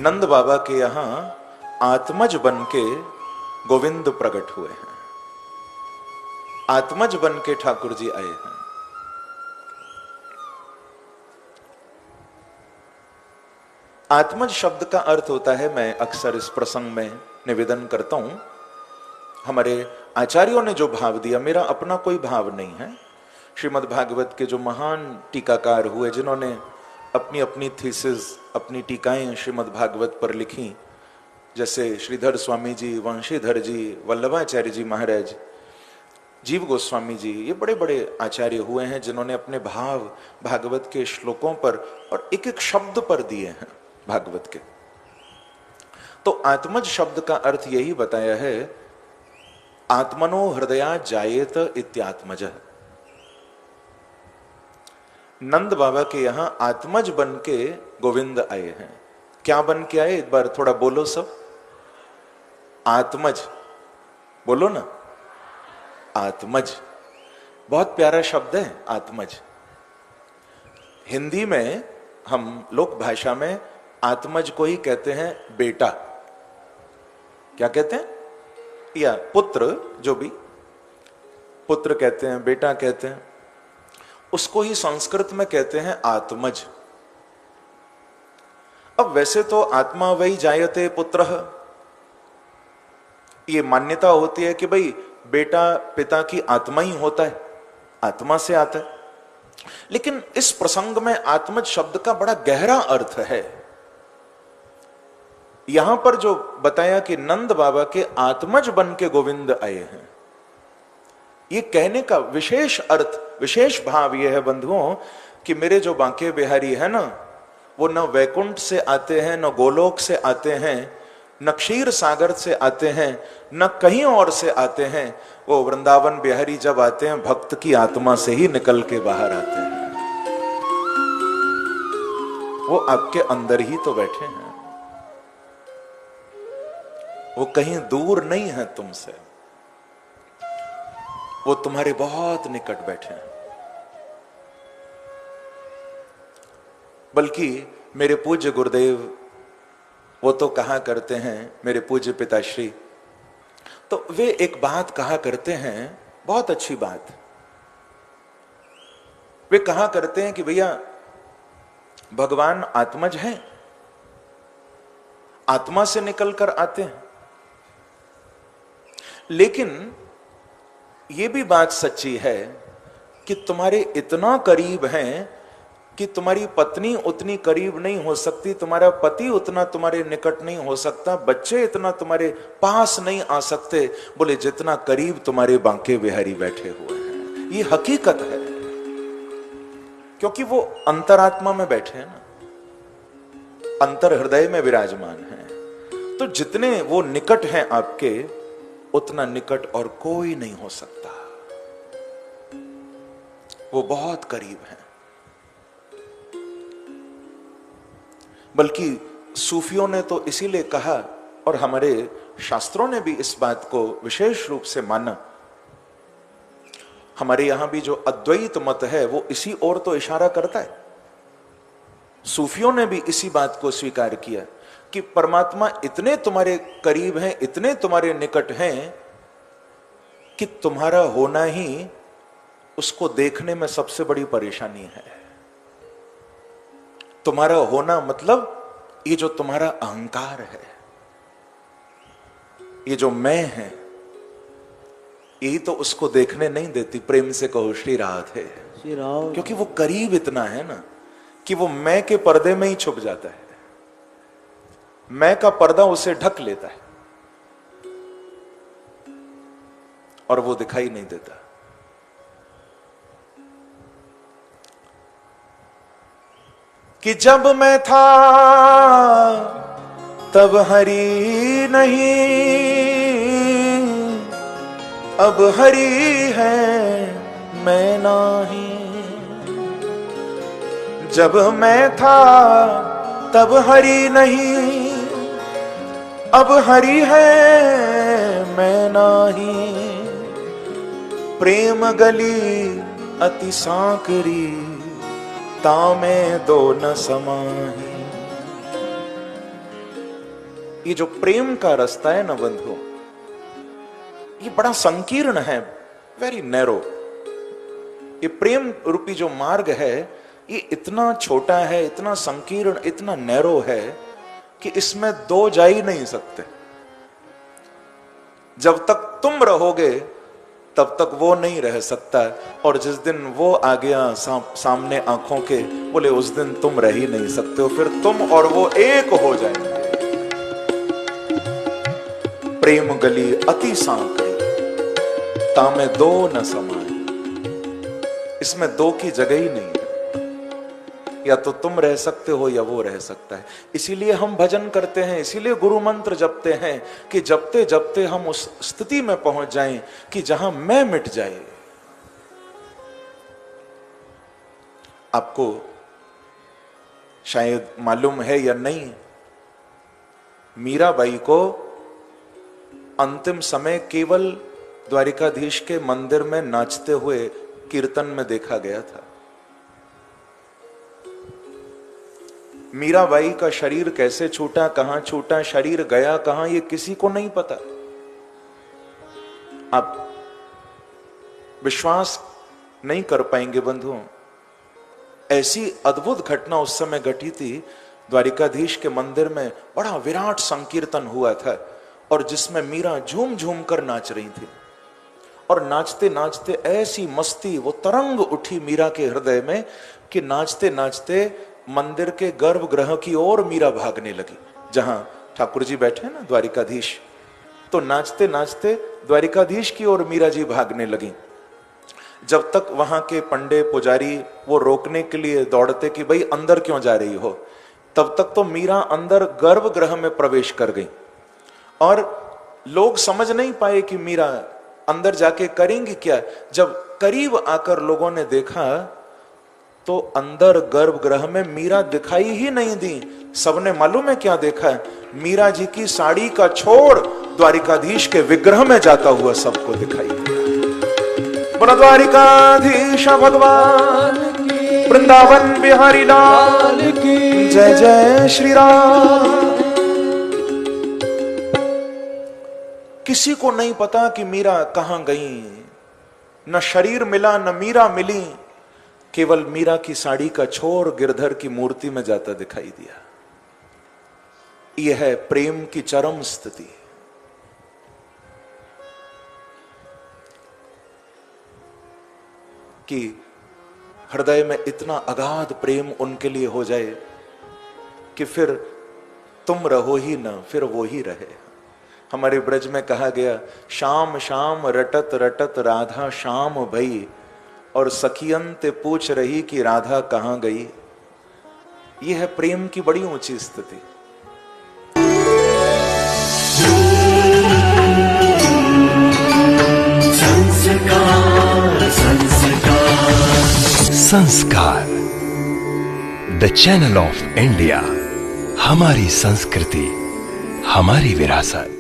नंद बाबा के यहां आत्मज बन के गोविंद प्रकट हुए हैं। आत्मज बन के ठाकुर जी आए हैं। आत्मज शब्द का अर्थ होता है, मैं अक्सर इस प्रसंग में निवेदन करता हूं, हमारे आचार्यों ने जो भाव दिया, मेरा अपना कोई भाव नहीं है। श्रीमद् भागवत के जो महान टीकाकार हुए, जिन्होंने अपनी अपनी थीसिस, अपनी टीकाएं श्रीमद् भागवत पर लिखी, जैसे श्रीधर स्वामी जी, वंशीधर जी, वल्लभाचार्य जी महाराज, जीव गोस्वामी जी, ये बड़े बड़े आचार्य हुए हैं जिन्होंने अपने भाव भागवत के श्लोकों पर और एक एक शब्द पर दिए हैं भागवत के। तो आत्मज शब्द का अर्थ यही बताया है, आत्मनो हृदया जायेत इत्यात्मज। नंद बाबा के यहां आत्मज बन के गोविंद आए हैं। क्या बन के आए, एक बार थोड़ा बोलो सब। आत्मज बोलो ना, आत्मज बहुत प्यारा शब्द है। आत्मज हिंदी में, हम लोक भाषा में आत्मज को ही कहते हैं बेटा। क्या कहते हैं? या पुत्र, जो भी पुत्र कहते हैं, बेटा कहते हैं, उसको ही संस्कृत में कहते हैं आत्मज। अब वैसे तो आत्मा वही जायते पुत्रः, ये मान्यता होती है कि भाई बेटा पिता की आत्मा ही होता है, आत्मा से आता है। लेकिन इस प्रसंग में आत्मज शब्द का बड़ा गहरा अर्थ है। यहां पर जो बताया कि नंद बाबा के आत्मज बन के गोविंद आए हैं, ये कहने का विशेष अर्थ, विशेष भाव यह है बंधुओं, कि मेरे जो बांके बिहारी है ना, वो न वैकुंठ से आते हैं, न गोलोक से आते हैं, न क्षीर सागर से आते हैं, न कहीं और से आते हैं। वो वृंदावन बिहारी जब आते हैं, भक्त की आत्मा से ही निकल के बाहर आते हैं। वो आपके अंदर ही तो बैठे हैं, वो कहीं दूर नहीं है तुमसे, वो तुम्हारे बहुत निकट बैठे हैं। बल्कि मेरे पूज्य गुरुदेव वो तो कहा करते हैं, मेरे पूज्य पिताश्री, तो वे एक बात कहा करते हैं, बहुत अच्छी बात। वे कहा करते हैं कि भैया भगवान आत्मज हैं, आत्मा से निकलकर आते हैं। लेकिन यह भी बात सच्ची है कि तुम्हारे इतना करीब हैं कि तुम्हारी पत्नी उतनी करीब नहीं हो सकती, तुम्हारा पति उतना तुम्हारे निकट नहीं हो सकता, बच्चे इतना तुम्हारे पास नहीं आ सकते, बोले जितना करीब तुम्हारे बांके बिहारी बैठे हुए हैं। ये हकीकत है, क्योंकि वो अंतरात्मा में बैठे हैं ना, अंतर हृदय में विराजमान हैं। तो जितने वो निकट हैं आपके, उतना निकट और कोई नहीं हो सकता। वो बहुत करीब हैं। बल्कि सूफियों ने तो इसीलिए कहा, और हमारे शास्त्रों ने भी इस बात को विशेष रूप से माना। हमारे यहां भी जो अद्वैत मत है, वो इसी ओर तो इशारा करता है। सूफियों ने भी इसी बात को स्वीकार किया कि परमात्मा इतने तुम्हारे करीब हैं, इतने तुम्हारे निकट हैं, कि तुम्हारा होना ही उसको देखने में सबसे बड़ी परेशानी है। तुम्हारा होना मतलब ये जो तुम्हारा अहंकार है, ये जो मैं है, यही तो उसको देखने नहीं देती। प्रेम से कहो श्री राधे, श्री राधे। क्योंकि वो करीब इतना है ना कि वो मैं के पर्दे में ही छुप जाता है, मैं का पर्दा उसे ढक लेता है और वो दिखाई नहीं देता। कि जब मैं था तब हरि नहीं, अब हरि है मैं नहीं। जब मैं था तब हरि नहीं, अब हरि है मैं नहीं। प्रेम गली अति सांकरी, तामे दो न समाही। ये जो प्रेम का रास्ता है ना बंधु, ये बड़ा संकीर्ण है, वेरी नैरो। ये प्रेम रूपी जो मार्ग है ये इतना छोटा है, इतना संकीर्ण, इतना नैरो है कि इसमें दो जा ही नहीं सकते। जब तक तुम रहोगे तब तक वो नहीं रह सकता, और जिस दिन वो आ गया सामने आंखों के, बोले उस दिन तुम रह ही नहीं सकते हो, फिर तुम और वो एक हो जाएंगे। प्रेम गली अति सांकड़ी, तामे दो न समाए। इसमें दो की जगह ही नहीं है, या तो तुम रह सकते हो या वो रह सकता है। इसीलिए हम भजन करते हैं, इसीलिए गुरु मंत्र जपते हैं कि जपते जपते हम उस स्थिति में पहुंच जाएं कि जहां मैं मिट जाए। आपको शायद मालूम है या नहीं, मीराबाई को अंतिम समय केवल द्वारिकाधीश के मंदिर में नाचते हुए कीर्तन में देखा गया था। मीराबाई का शरीर कैसे छूटा, कहां छूटा, शरीर गया कहां, ये किसी को नहीं पता। आप विश्वास नहीं कर पाएंगे बंधुओं, ऐसी अद्भुत घटना उस समय घटी थी। द्वारिकाधीश के मंदिर में बड़ा विराट संकीर्तन हुआ था, और जिसमें मीरा झूम झूम कर नाच रही थी, और नाचते नाचते ऐसी मस्ती, वो तरंग उठी मीरा के हृदय में कि नाचते नाचते मंदिर के गर्भगृह की ओर मीरा भागने लगी, जहां ठाकुर जी बैठे ना द्वारिकाधीश। तो नाचते नाचते द्वारिकाधीश की ओर मीरा जी भागने लगी। जब तक वहां के पंडे पुजारी वो रोकने के लिए दौड़ते कि भाई अंदर क्यों जा रही हो, तब तक तो मीरा अंदर गर्भगृह में प्रवेश कर गई, और लोग समझ नहीं पाए कि मीरा अंदर जाके करेंगी क्या। जब करीब आकर लोगों ने देखा तो अंदर गर्भगृह में मीरा दिखाई ही नहीं दी। सबने मालूम है क्या देखा है, मीरा जी की साड़ी का छोड़ द्वारिकाधीश के विग्रह में जाता हुआ सबको दिखाई दिया। बोला द्वारिकाधीश भगवान की, वृंदावन बिहारी लाल की जय, जय श्री राम। किसी को नहीं पता कि मीरा कहां गई, न शरीर मिला न मीरा मिली, केवल मीरा की साड़ी का छोर गिरधर की मूर्ति में जाता दिखाई दिया। यह है प्रेम की चरम स्थिति। कि हृदय में इतना अगाध प्रेम उनके लिए हो जाए कि फिर तुम रहो ही ना, फिर वो ही रहे। हमारे ब्रज में कहा गया, शाम शाम रटत रटत राधा शाम भई, और सखियन ते पूछ रही कि राधा कहां गई। यह है प्रेम की बड़ी ऊंची स्थिति। संस्कार संस्कार संस्कार, द चैनल ऑफ इंडिया। हमारी संस्कृति, हमारी विरासत।